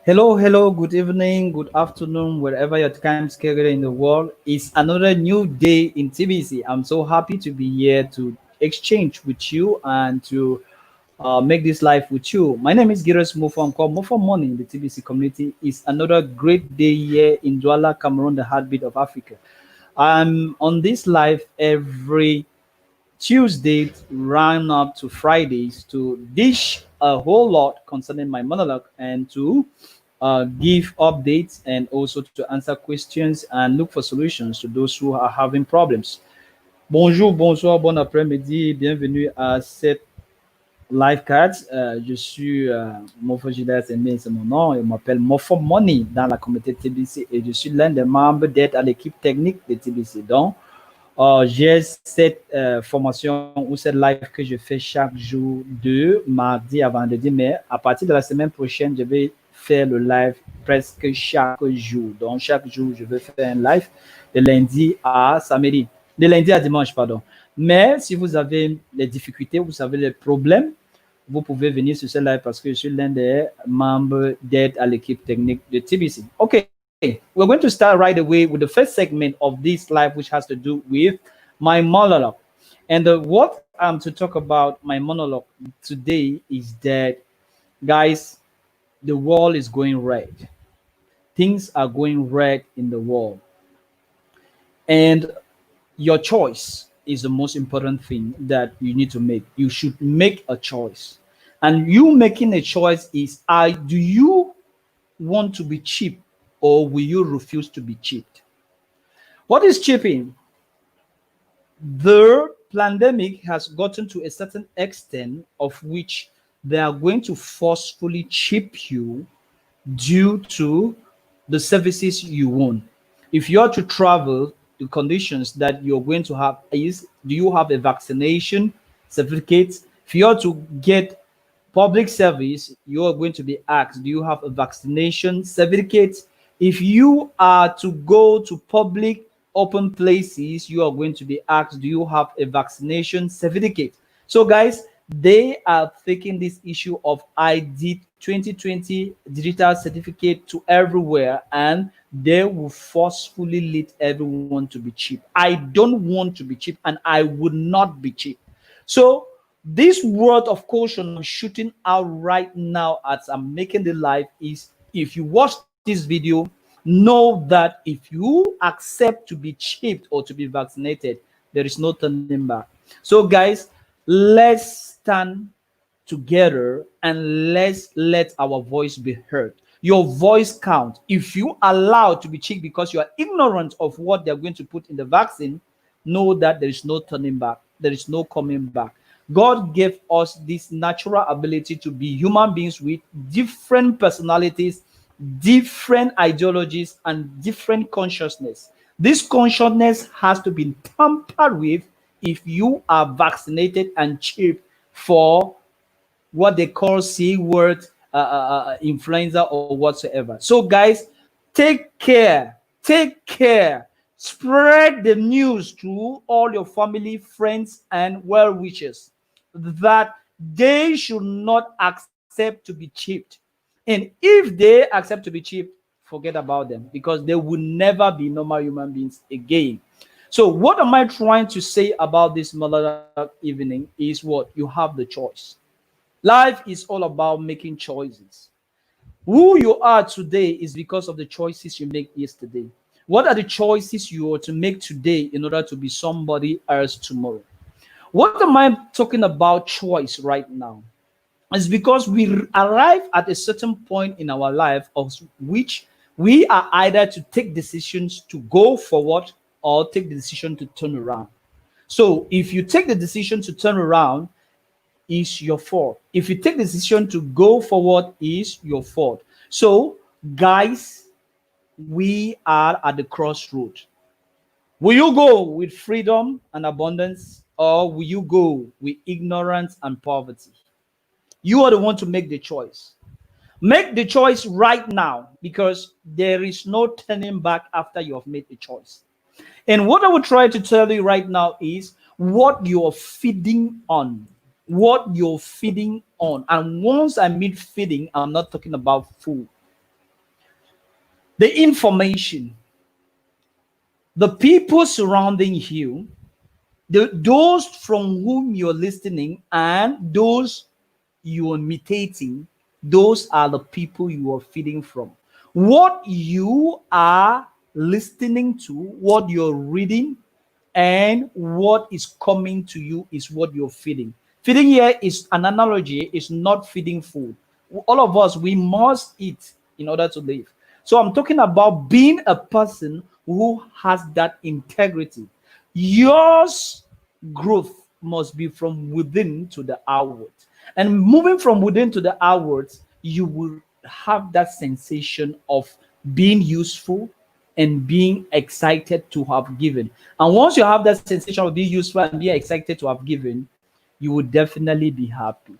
Hello, hello, good evening, good afternoon, wherever your time schedule in the world. It's another new day in TBC. I'm so happy to be here to exchange with you and to make this live with you. My name is Gires Mofo. I'm called Mofo Money in the TBC community. It's another great day here in Douala, Cameroon, the heartbeat of Africa. I'm on this live every Tuesday round up to Fridays to dish a whole lot concerning my monologue and to give updates and also to answer questions and look for solutions to those who are having problems. Bonjour, bonsoir, bon après-midi, bienvenue à cette live card. Je suis Mofo Gidas Aimé, c'est mon nom, et on m'appelle Mofo Money dans la communauté TBC et je suis l'un des membres d'aide à l'équipe technique de TBC. Donc, j'ai cette formation ou cette live que je fais chaque jour de mardi à vendredi, mais à partir de la semaine prochaine, je vais faire le live presque chaque jour. Donc, chaque jour, je vais faire un live de lundi à samedi, de lundi à dimanche, pardon. Mais si vous avez des difficultés, vous avez des problèmes, vous pouvez venir sur ce live parce que je suis l'un des membres d'aide à l'équipe technique de TBC. OK, we're going to start right away with the first segment of this live, which has to do with my monologue. And what I'm to talk about my monologue today is that, guys, the world is going red. Things are going red in the world. And your choice is the most important thing that you need to make. You should make a choice. And you making a choice is I do you want to be cheap or will you refuse to be cheaped? What is cheaping? The pandemic has gotten to a certain extent of which they are going to forcefully chip you due to the services you want. If you are to travel, the conditions that you're going to have is do you have a vaccination certificate? If you are to get public service, you are going to be asked, do you have a vaccination certificate? If you are to go to public open places, you are going to be asked, do you have a vaccination certificate? So, guys, they are taking this issue of ID 2020 digital certificate to everywhere and they will forcefully lead everyone to be cheap. I don't want to be cheap and I would not be cheap. So, this word of caution I'm shooting out right now as I'm making the live is if you watch this video, know that if you accept to be chipped or to be vaccinated, there is no turning back. So, guys, let's stand together and let's let our voice be heard. Your voice count. If you allow to be checked because you are ignorant of what they're going to put in the vaccine, know that there is no turning back. There is no coming back. God gave us this natural ability to be human beings with different personalities, different ideologies, and different consciousness. This consciousness has to be tampered with if you are vaccinated and chipped for what they call C word influenza or whatsoever. So, guys, take care. Take care. Spread the news to all your family, friends, and well wishers that they should not accept to be chipped. And if they accept to be chipped, forget about them because they will never be normal human beings again. So, what am I trying to say about this Mother evening is what you have the choice. Life is all about making choices. Who you are today is because of the choices you make yesterday. What are the choices you are to make today in order to be somebody else tomorrow? What am I talking about choice right now? It's because we arrive at a certain point in our life of which we are either to take decisions to go forward or take the decision to turn around. So if you take the decision to turn around, is your fault. If you take the decision to go forward, is your fault. So, guys, we are at the crossroad. Will you go with freedom and abundance, or will you go with ignorance and poverty? You are the one to make the choice. Make the choice right now because there is no turning back after you have made the choice. And what I will try to tell you right now is what you're feeding on. What you're feeding on. And once I mean feeding, I'm not talking about food. the information, the people surrounding you, those from whom you're listening, and those you're imitating, those are the people you are feeding from. What you are listening to, what you're reading, and what is coming to you is what you're feeding. Feeding here is an analogy, it's not feeding food. All of us, we must eat in order to live. So I'm talking about being a person who has that integrity. Yours growth must be from within to the outward. And moving from within to the outwards, you will have that sensation of being useful and being excited to have given. And once you have that sensation of being useful and being excited to have given, you will definitely be happy.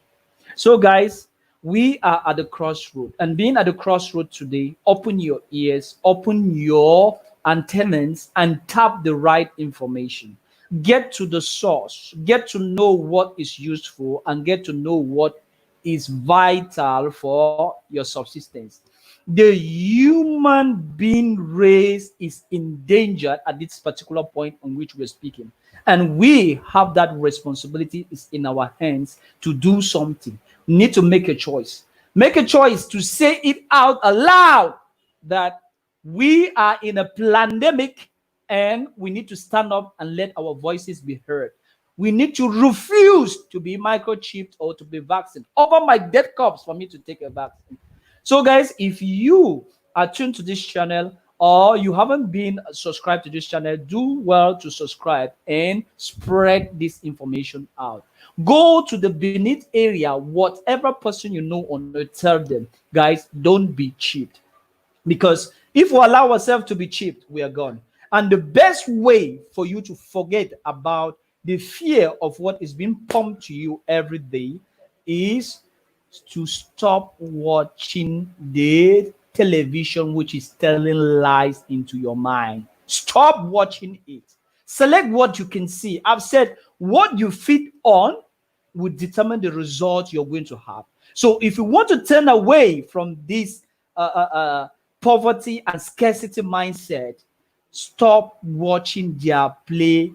So, guys, we are at the crossroad, and being at the crossroad today, open your ears, open your antennas, and tap the right information. Get to the source, get to know what is useful, and get to know what is vital for your subsistence. The human being race is endangered at this particular point on which we're speaking. And we have that responsibility is in our hands to do something. We need to make a choice. Make a choice to say it out aloud that we are in a pandemic and we need to stand up and let our voices be heard. We need to refuse to be microchipped or to be vaccinated. Over my dead corpse for me to take a vaccine. So, guys, if you are tuned to this channel or you haven't been subscribed to this channel, do well to subscribe and spread this information out. Go to the Beneath area, whatever person you know on earth, tell them, guys, don't be cheated. Because if we allow ourselves to be cheated, we are gone. And the best way for you to forget about the fear of what is being pumped to you every day is to stop watching the television which is telling lies into your mind. Stop watching it. Select what you can see. I've said what you feed on will determine the result you're going to have. So if you want to turn away from this poverty and scarcity mindset, stop watching their play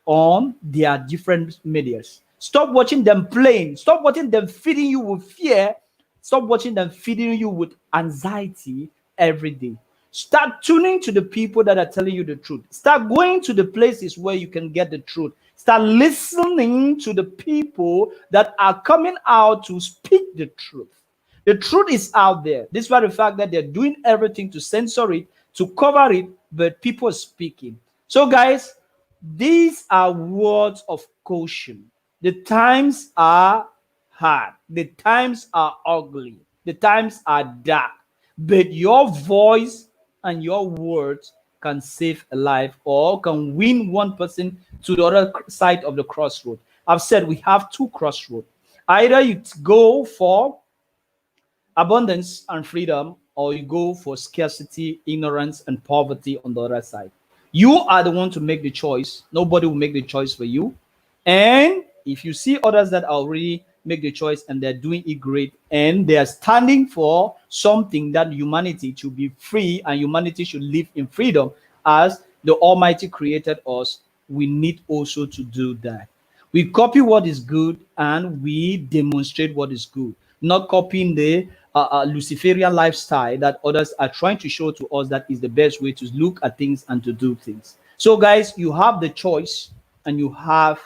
on their different medias. Stop watching them playing. Stop watching them feeding you with fear. Stop watching them feeding you with anxiety every day. Start tuning to the people that are telling you the truth. Start going to the places where you can get the truth. Start listening to the people that are coming out to speak the truth. The truth is out there, despite the fact that they're doing everything to censor it, to cover it, but people are speaking. So, guys, these are words of caution. The times are hard. The times are ugly. The times are dark. But your voice and your words can save a life or can win one person to the other side of the crossroad. I've said we have two crossroads. Either you go for abundance and freedom, or you go for scarcity, ignorance, and poverty on the other side. You are the one to make the choice. Nobody will make the choice for you. And if you see others that already make the choice and they're doing it great and they are standing for something that humanity should be free and humanity should live in freedom as the Almighty created us, we need also to do that. We copy what is good and we demonstrate what is good, not copying the Luciferian lifestyle that others are trying to show to us that is the best way to look at things and to do things. So, guys, you have the choice and you have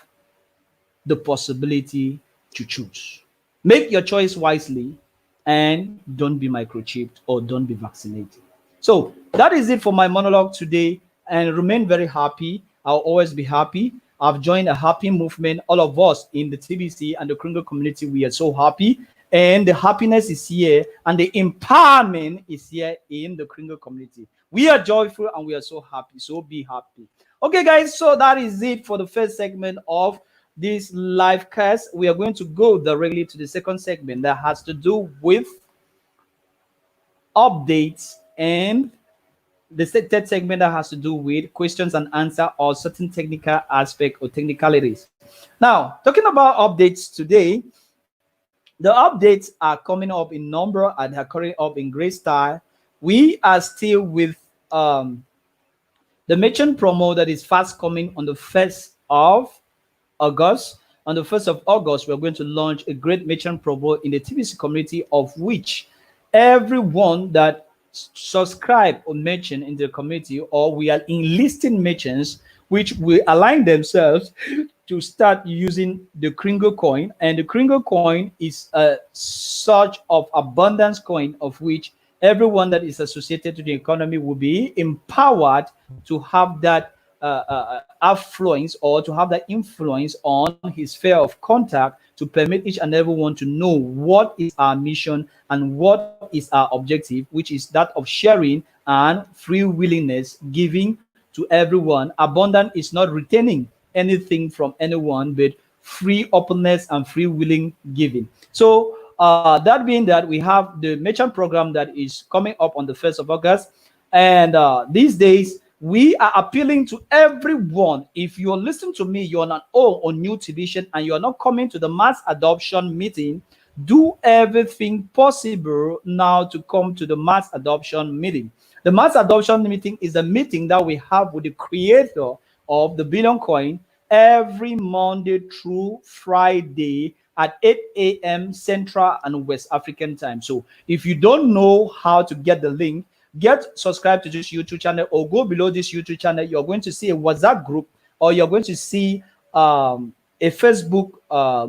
the possibility to choose. Make your choice wisely and don't be microchipped or don't be vaccinated. So that is it for my monologue today, and remain very happy. I'll always be happy. I've joined a happy movement. All of us in the TBC and the Kringle community, we are so happy. And the happiness is here and the empowerment is here in the Kringle community. We are joyful and we are so happy. So be happy. Okay, guys, so that is it for the first segment of this live cast. We are going to go directly to the second segment that has to do with updates, and the third segment that has to do with questions and answer or certain technical aspect or technicalities. Now, talking about updates today, the updates are coming up in number and are coming up in great style. we are still with the merchant promo that is fast coming on the 1st of August. On the 1st of August, we're going to launch a great merchant promo in the TBC community, of which everyone that subscribe or mention in the community, or we are enlisting merchants which will align themselves to start using the Kringle coin. And the Kringle coin is a such of abundance coin of which everyone that is associated to the economy will be empowered to have that affluence, or to have that influence on his sphere of contact, to permit each and everyone to know what is our mission and what is our objective, which is that of sharing and free willingness, giving to everyone. Abundant is not retaining anything from anyone, but free openness and free willing giving. So that being that, we have the merchant program that is coming up on the 1st of August. And these days, we are appealing to everyone. If you're listening to me, you're not old or new television, and you're not coming to the mass adoption meeting, do everything possible now to come to the mass adoption meeting. The mass adoption meeting is a meeting that we have with the creator of the Billion Coin every Monday through Friday at 8 a.m. Central and West African time. So if you don't know how to get the link, get subscribed to this YouTube channel, or go below this YouTube channel. You're going to see a WhatsApp group, or you're going to see a Facebook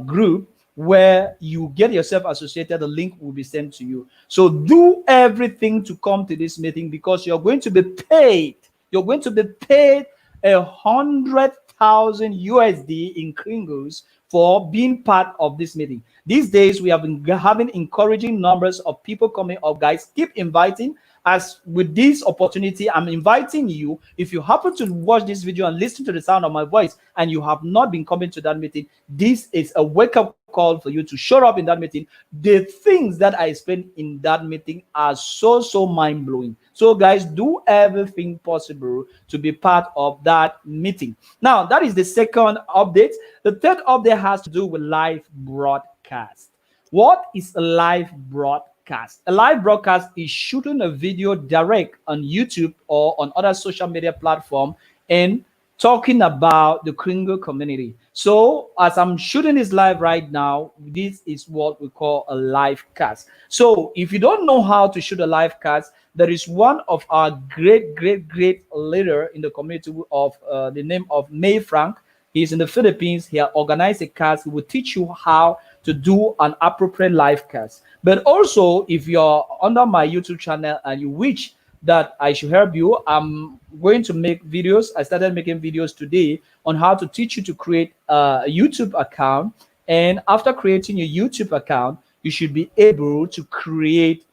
group where you get yourself associated. The link will be sent to you. So do everything to come to this meeting, because you're going to be paid. You're going to be paid 100,000 USD in Kringles for being part of this meeting. These days, we have been having encouraging numbers of people coming up. Guys, keep inviting. As with this opportunity, I'm inviting you. If you happen to watch this video and listen to the sound of my voice and you have not been coming to that meeting, this is a wake-up call for you to show up in that meeting. The things that I explained in that meeting are so mind-blowing. So guys, do everything possible to be part of that meeting. Now, that is the second update. The third update has to do with live broadcast. What is a live broadcast? A live broadcast is shooting a video direct on YouTube or on other social media platform and talking about the Kringle community. So as I'm shooting this live right now, this is what we call a live cast. So if you don't know how to shoot a live cast, there is one of our great leader in the community of the name of May Frank. He's in the Philippines. He has organized a cast. He will teach you how to do an appropriate live cast. But also, if you're under my YouTube channel and you wish that I should help you, I'm going to make videos. I started making videos today on how to teach you to create a YouTube account. And after creating your YouTube account, you should be able to create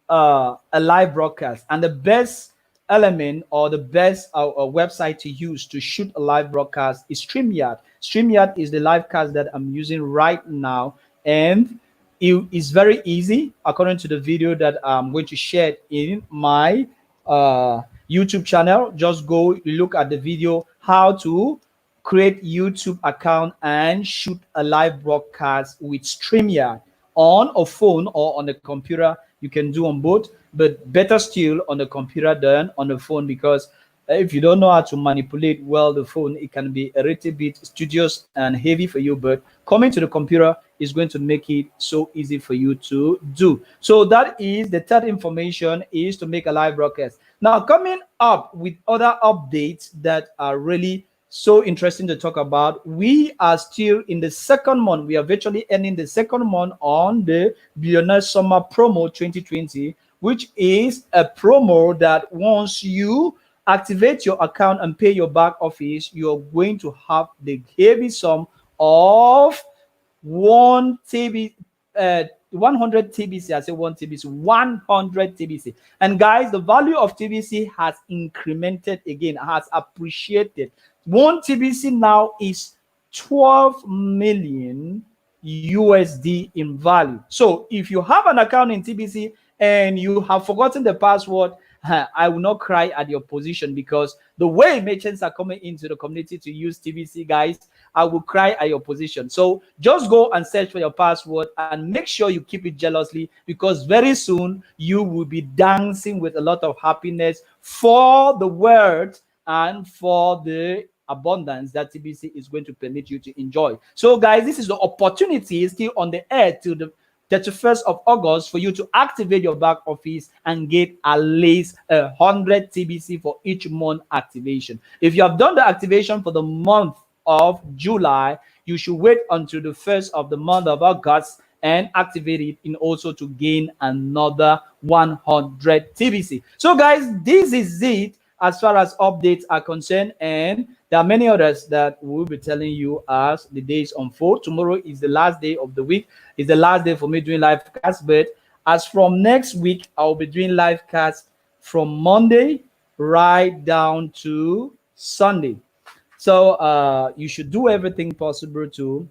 a live broadcast. And the best element, or the best website to use to shoot a live broadcast is StreamYard. StreamYard is the live cast that I'm using right now, and it is very easy according to the video that I'm going to share in my YouTube channel. Just go look at the video how to create YouTube account and shoot a live broadcast with StreamYard on a phone or on a computer. You can do on both, but better still on the computer than on the phone, because if you don't know how to manipulate well the phone, it can be a little bit studious and heavy for you. But coming to the computer is going to make it so easy for you to do. So that is the third information, is to make a live broadcast. Now, coming up with other updates that are really so interesting to talk about. We are still in the second month. We are virtually ending the second month on the Billionaires Summer Promo 2020, which is a promo that once you activate your account and pay your back office, you're going to have the heavy sum of 100 TBC. I say 1 TBC, 100 TBC. And guys, the value of TBC has incremented again, has appreciated. 1 TBC now is 12 million USD in value. So if you have an account in TBC and you have forgotten the password, I will not cry at your position, because the way merchants are coming into the community to use TBC, guys, I will cry at your position. So just go and search for your password and make sure you keep it jealously, because very soon you will be dancing with a lot of happiness for the word and for the abundance that TBC is going to permit you to enjoy. So, guys, this is the opportunity still on the air till the 31st of August for you to activate your back office and get at least 100 TBC for each month activation. If you have done the activation for the month of July, you should wait until the first of the month of August and activate it in also to gain another 100 TBC. So, guys, this is it as far as updates are concerned, and there are many others that we'll be telling you as the days unfold. Tomorrow is the last day of the week. It's the last day for me doing live cast, but as from next week, I'll be doing live cast from Monday right down to Sunday. So you should do everything possible to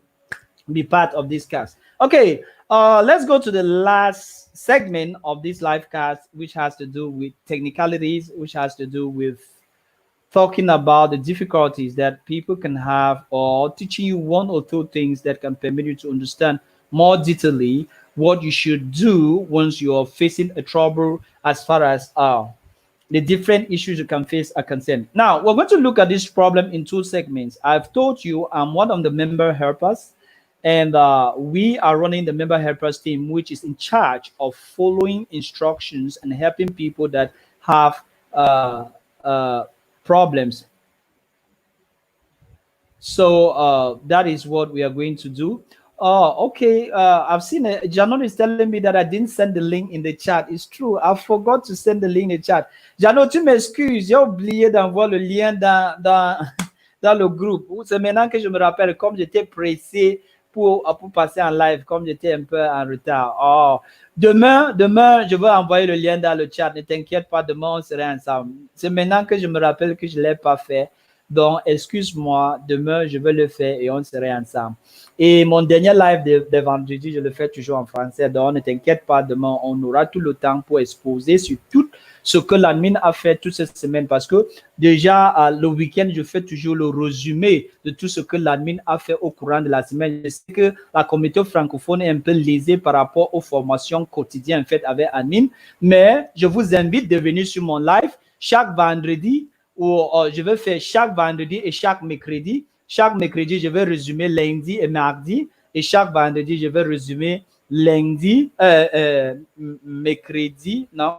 be part of this cast. Okay, let's go to the last segment of this live cast, which has to do with technicalities, which has to do with talking about the difficulties that people can have, or teaching you one or two things that can permit you to understand more detailedly what you should do once you're facing a trouble as far as the different issues you can face are concerned. Now, we're going to look at this problem in two segments. I've told you I'm one of the member helpers, and we are running the member helpers team, which is in charge of following instructions and helping people that have uh, problems. So that is what we are going to do. Oh, okay. I've seen it. Janon is telling me that I didn't send the link in the chat. It's true. I forgot to send the link in the chat. Janon, tu m'excuses. J'ai oublié d'envoyer le lien dans le groupe. C'est maintenant que je me rappelle, comme j'étais pressé pour passer en live, comme j'étais un peu en retard. Oh, demain, je vais envoyer le lien dans le chat. Ne t'inquiète pas, demain, on sera ensemble. C'est maintenant que je me rappelle que je ne l'ai pas fait. Donc, excuse-moi, demain, je vais le faire et on sera ensemble. Et mon dernier live de vendredi, je le fais toujours en français. Donc, ne t'inquiète pas, demain, on aura tout le temps pour exposer sur tout ce que l'admin a fait toute cette semaine. Parce que déjà, le week-end, je fais toujours le résumé de tout ce que l'admin a fait au courant de la semaine. Je sais que la communauté francophone est un peu lésée par rapport aux formations quotidiennes faites avec admin. Mais je vous invite de venir sur mon live chaque vendredi, où je vais faire chaque vendredi et chaque mercredi. Chaque mercredi, je vais résumer lundi et mardi. Et chaque vendredi, je vais résumer lundi, mercredi, non.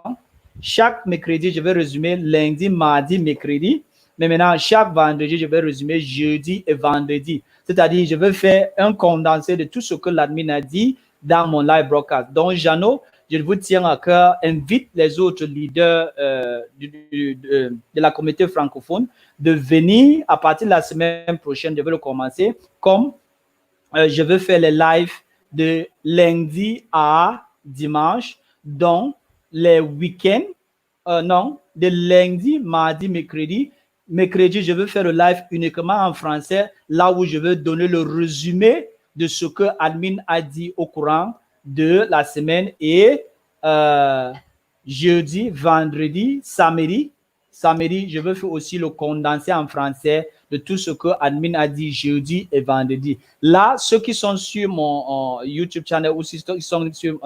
Chaque mercredi, je vais résumer lundi, mardi, mercredi. Mais maintenant, chaque vendredi, je vais résumer jeudi et vendredi. C'est-à-dire, je vais faire un condensé de tout ce que l'admin a dit dans mon live broadcast. Donc, Jeannot, je vous tiens à cœur, invite les autres leaders de la communauté francophone de venir à partir de la semaine prochaine. Je vais le commencer comme je vais faire les lives de lundi à dimanche, donc les week-ends, non, de lundi, mardi, mercredi. Mercredi, je vais faire le live uniquement en français, là où je vais donner le résumé de ce que admin a dit au courant de la semaine, et jeudi, vendredi, samedi, je vais faire aussi le condensé en français de tout ce que admin a dit jeudi et vendredi. Là, ceux qui sont sur mon YouTube channel ou qui sont sur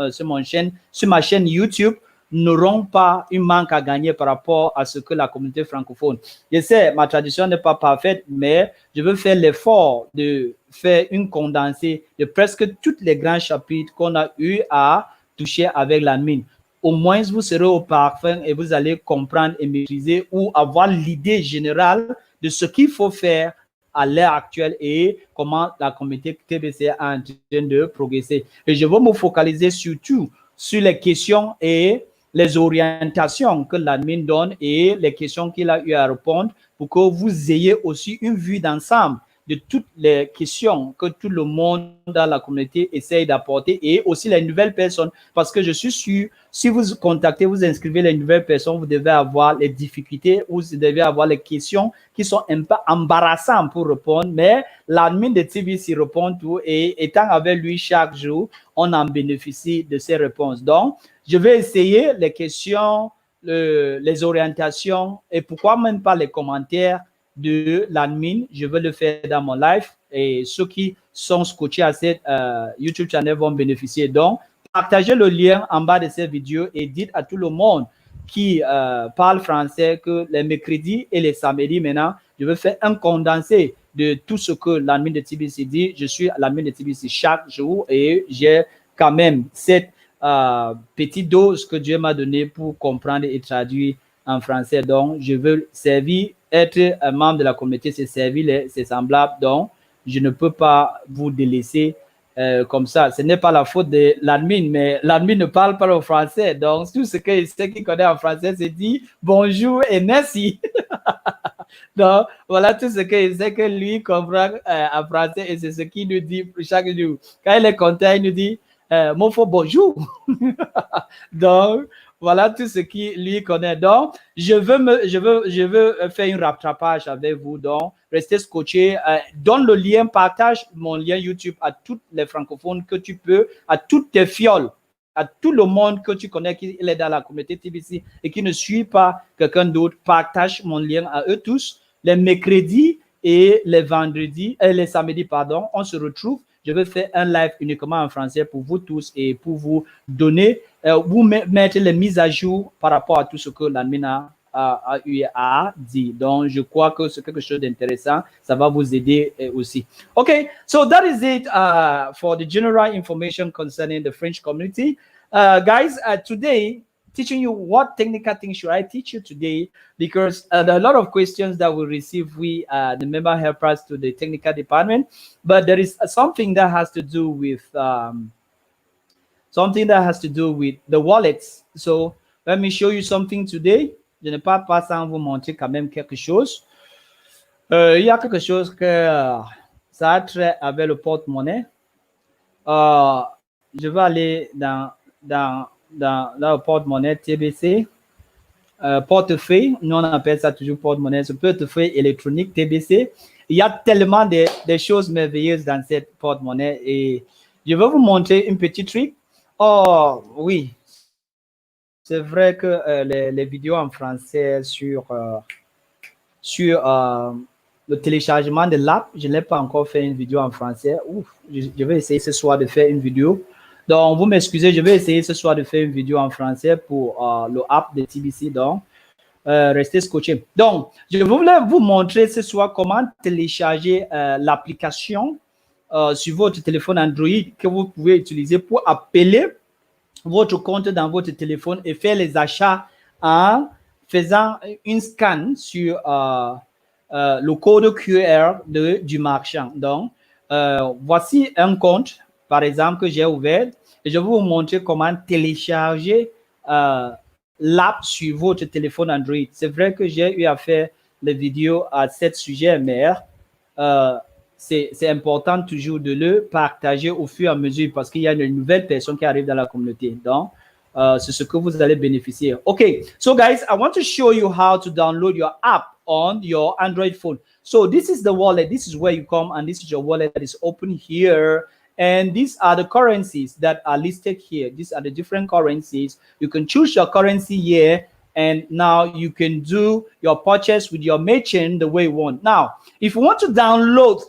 ma chaîne YouTube n'auront pas une manque à gagner par rapport à ce que la communauté francophone. Je sais, ma traduction n'est pas parfaite, mais je veux faire l'effort de faire une condensée de presque tous les grands chapitres qu'on a eu à toucher avec l'admin. Au moins, vous serez au parfum et vous allez comprendre et maîtriser ou avoir l'idée générale de ce qu'il faut faire à l'heure actuelle et comment la communauté TBC est en train de progresser. Et je vais me focaliser surtout sur les questions et les orientations que l'admin donne et les questions qu'il a eu à répondre pour que vous ayez aussi une vue d'ensemble de toutes les questions que tout le monde dans la communauté essaye d'apporter, et aussi les nouvelles personnes, parce que je suis sûr, si vous contactez, vous inscrivez les nouvelles personnes, vous devez avoir les difficultés, vous devez avoir les questions qui sont un peu embarrassantes pour répondre, mais l'admin de TBC répond tout, et étant avec lui chaque jour, on en bénéficie de ses réponses. Donc, je vais essayer les questions, les orientations, et pourquoi même pas les commentaires de l'admin. Je vais le faire dans mon live et ceux qui sont scotchés à cette YouTube channel vont bénéficier. Donc, partagez le lien en bas de cette vidéo et dites à tout le monde qui parle français que les mercredis et les samedis maintenant, je vais faire un condensé de tout ce que l'admin de TBC dit. Je suis l'admin de TBC chaque jour et j'ai quand même cette petite dose que Dieu m'a donnée pour comprendre et traduire en français. Donc, je veux servir, être un membre de la communauté, c'est servir ses semblables. Donc, je ne peux pas vous délaisser comme ça. Ce n'est pas la faute de l'admin, mais l'admin ne parle pas le français. Donc, tout ce qu'il connaît en français, c'est dit bonjour et merci. Donc, voilà tout ce qu'il sait que lui comprend en français et c'est ce qu'il nous dit chaque jour. Quand il est content, il nous dit mon faux bonjour. Donc, voilà tout ce qu'il lui connaît. Donc, je veux faire un rattrapage avec vous. Donc, restez scotché. Donne le lien, partage mon lien YouTube à tous les francophones que tu peux, à toutes tes fioles, à tout le monde que tu connais qui est dans la communauté TBC et qui ne suit pas quelqu'un d'autre. Partage mon lien à eux tous. Les mercredis et les vendredis, les samedis, pardon, on se retrouve. Je vais faire un live uniquement en français pour vous tous et pour vous donner, vous mettre les mises à jour par rapport à tout ce que l'admin a dit. Donc, je crois que c'est quelque chose d'intéressant. Ça va vous aider aussi. Okay, so that is it for the general information concerning the French community. Guys, today, teaching you what technical things should I teach you today, because there are a lot of questions that we receive, the member helpers to the technical department, but there is something that has to do with the wallets. So let me show you something today. Je ne parle pas sans vous montrer quand même quelque chose. Il y a quelque chose que ça a trait avec le porte-monnaie. Je vais aller dans le porte-monnaie TBC, portefeuille, nous on appelle ça toujours porte-monnaie, ce portefeuille électronique TBC. Il y a tellement de choses merveilleuses dans cette porte-monnaie et je vais vous montrer une petite trick. Oh oui, c'est vrai que les vidéos en français sur le téléchargement de l'app, je n'ai pas encore fait une vidéo en français. Ouf, je vais essayer ce soir de faire une vidéo. Donc, vous m'excusez, je vais essayer ce soir de faire une vidéo en français pour le app de TBC. Donc, restez scotché. Donc, je voulais vous montrer ce soir comment télécharger l'application sur votre téléphone Android que vous pouvez utiliser pour appeler votre compte dans votre téléphone et faire les achats en faisant une scan sur le code QR du marchand. Donc, voici un compte, par exemple, que j'ai ouvert et je vais vous montrer comment télécharger l'app sur votre téléphone Android. C'est vrai que j'ai eu à faire des vidéos à ce sujet, mais c'est important toujours de le partager au fur et à mesure parce qu'il y a une nouvelle personne qui arrive dans la communauté. Donc, c'est ce que vous allez bénéficier. Okay, so guys, I want to show you how to download your app on your Android phone. So this is the wallet. This is where you come and this is your wallet that is open here. And these are the currencies that are listed here. These are the different currencies. You can choose your currency here. And now you can do your purchase with your merchant the way you want. Now, if you want to download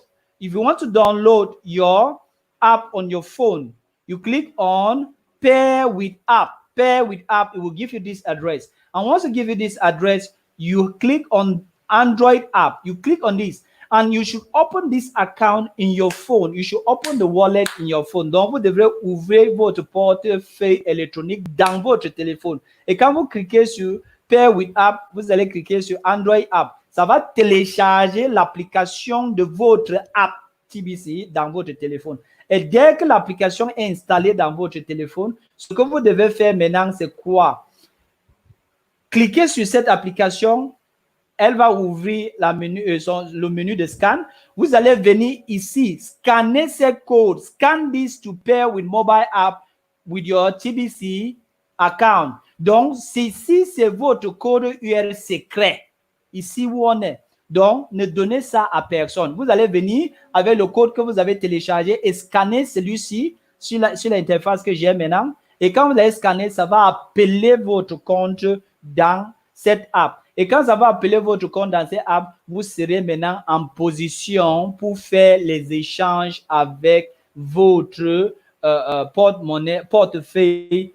your app on your phone, you click on pair with app. Pair with app, it will give you this address. And once it give you this address, you click on Android app. You click on this. And you should open this account in your phone. You should open the wallet in your phone. Donc, vous devrez ouvrir votre portefeuille électronique dans votre téléphone. Et quand vous cliquez sur Pair with App, vous allez cliquer sur Android App. Ça va télécharger l'application de votre app TBC dans votre téléphone. Et dès que l'application est installée dans votre téléphone, ce que vous devez faire maintenant, c'est quoi? Cliquez sur cette application. Elle va ouvrir le menu de scan. Vous allez venir ici, scanner ces codes. Scan this to pair with mobile app with your TBC account. Donc, ceci, c'est votre code URL secret. Ici où on est. Donc, ne donnez ça à personne. Vous allez venir avec le code que vous avez téléchargé et scanner celui-ci sur l'interface que j'ai maintenant. Et quand vous allez scanner, ça va appeler votre compte dans cette app. Et quand ça va appeler votre condensé app, vous serez maintenant en position pour faire les échanges avec votre porte-monnaie, portefeuille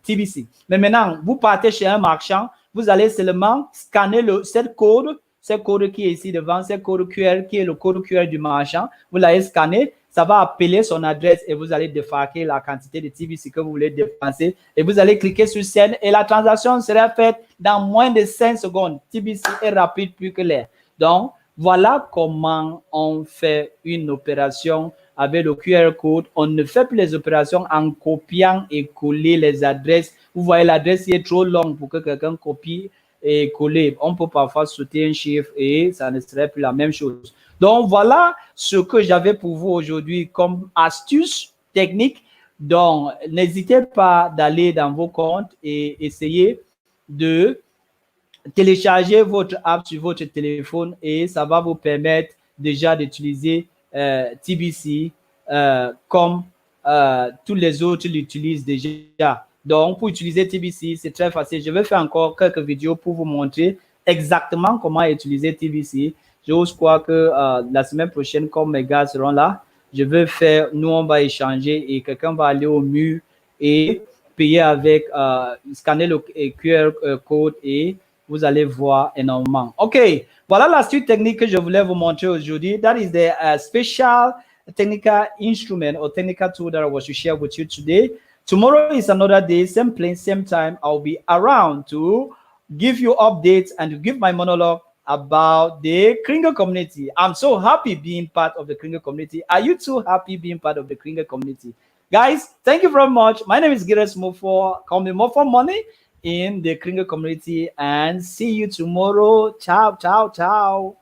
TBC. Mais maintenant, vous partez chez un marchand, vous allez seulement scanner ce code qui est ici devant, ce code QR qui est le code QR du marchand. Vous l'allez scanner, ça va appeler son adresse et vous allez défarquer la quantité de TBC que vous voulez dépenser et vous allez cliquer sur Send et la transaction sera faite dans moins de 5 secondes. TBC est rapide plus que l'air. Donc, voilà comment on fait une opération avec le QR code. On ne fait plus les opérations en copiant et coller les adresses. Vous voyez, l'adresse est trop longue pour que quelqu'un copie et coller. On peut parfois sauter un chiffre et ça ne serait plus la même chose. Donc, voilà ce que j'avais pour vous aujourd'hui comme astuce technique. Donc, n'hésitez pas d'aller dans vos comptes et essayer de télécharger votre app sur votre téléphone et ça va vous permettre déjà d'utiliser TBC comme tous les autres l'utilisent déjà. Donc, pour utiliser TBC, c'est très facile. Je vais faire encore quelques vidéos pour vous montrer exactement comment utiliser TBC. J'ose croire que la semaine prochaine, comme mes gars seront là, je vais faire, nous on va échanger et quelqu'un va aller au mur et payer avec, scanner le QR code et vous allez voir énormément. OK, voilà la suite technique que je voulais vous montrer aujourd'hui. That is the special technical instrument or technical tool that I was to share with you today. Tomorrow is another day, same place, same time. I'll be around to give you updates and to give my monologue about the Kringer community. I'm so happy being part of the Kringer community. Are you too happy being part of the Kringer community? Guys, thank you very much. My name is Gires Mofo. Call me more for money in the Kringer community and see you tomorrow. Ciao, ciao, ciao.